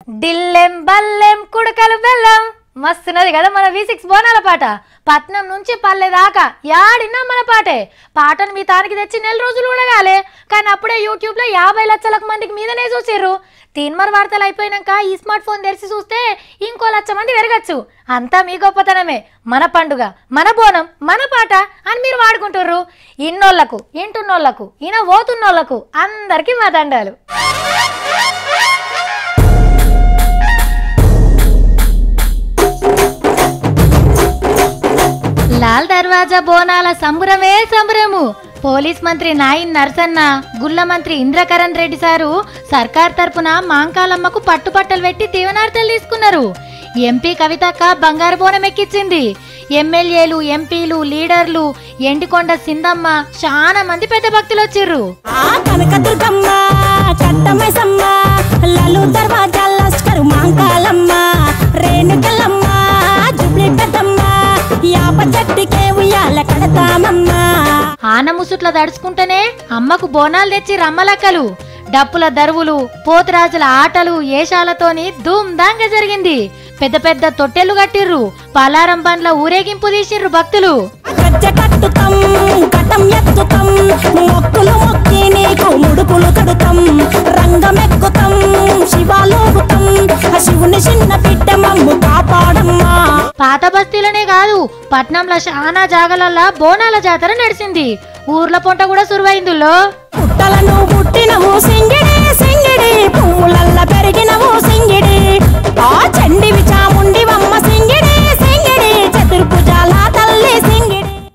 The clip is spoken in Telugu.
డిల్లెం బల్లెం కుడకలు బెల్లం మస్తున్నది కదా మన V6 బోనాల పాట. పట్నం నుంచి పల్లె దాకా యాడినా మన పాటే. పాటను మీ తానికి తెచ్చి నెల రోజులు కూడా కాలే, కానీ అప్పుడే యూట్యూబ్లో 50 లక్షల మందికి మీదనే చూసిర్రు. తీన్మర్ వార్తలు అయిపోయినాక ఈ స్మార్ట్ ఫోన్ తెరిచి చూస్తే ఇంకో 1 లక్ష మంది పెరగచ్చు. అంతా మీ గొప్పతనమే. మన పండుగ, మన బోనం, మన పాట అని మీరు వాడుకుంటుర్రు. ఇన్నోళ్లకు, ఇంటున్నోళ్లకు, ఈయన పోతున్నోళ్లకు అందరికీ మా దండాలు. లాల్ దర్వాజా బోనాల సంబరమే సంబరము. పోలీస్ మంత్రి నాయిన్ నర్సన్న, గుళ్ళ మంత్రి ఇంద్రకరణ్ రెడ్డి సారు సర్కార్ తరపున మాంకాలమ్మకు పట్టుపట్టలు పెట్టి దీవెనార్తలు తీసుకున్నారు. ఎంపీ కవితక్క బంగారు బోనం ఎక్కించింది. ఎమ్మెల్యేలు, ఎంపీలు, లీడర్లు, ఎండికొండ సిందమ్మ, చాలా మంది పెద్ద భక్తులు వచ్చిర్రు. ఆన ముసుట్ల దడుచుకుంటేనే అమ్మకు బోనాలు తెచ్చి రమ్మలక్కలు, డప్పుల దరువులు, పోతురాజుల ఆటలు, ఏషాలతోని ధూమ్ధాంగా జరిగింది. పెద్ద పెద్ద తొట్టెలు కట్టిర్రు, పలారం బండ్ల ఊరేగింపు తీసిర్రు భక్తులు. పాత బస్తీలనే కాదు, పట్నంలో చాలా జాగలల్లా బోనాల జాతర నడిచింది. ఊర్ల పొంట కూడా సురువైందులో. పుట్టలను పుట్టినము సింగిడి సింగిడి పువ్వులల్ల పెరిగిన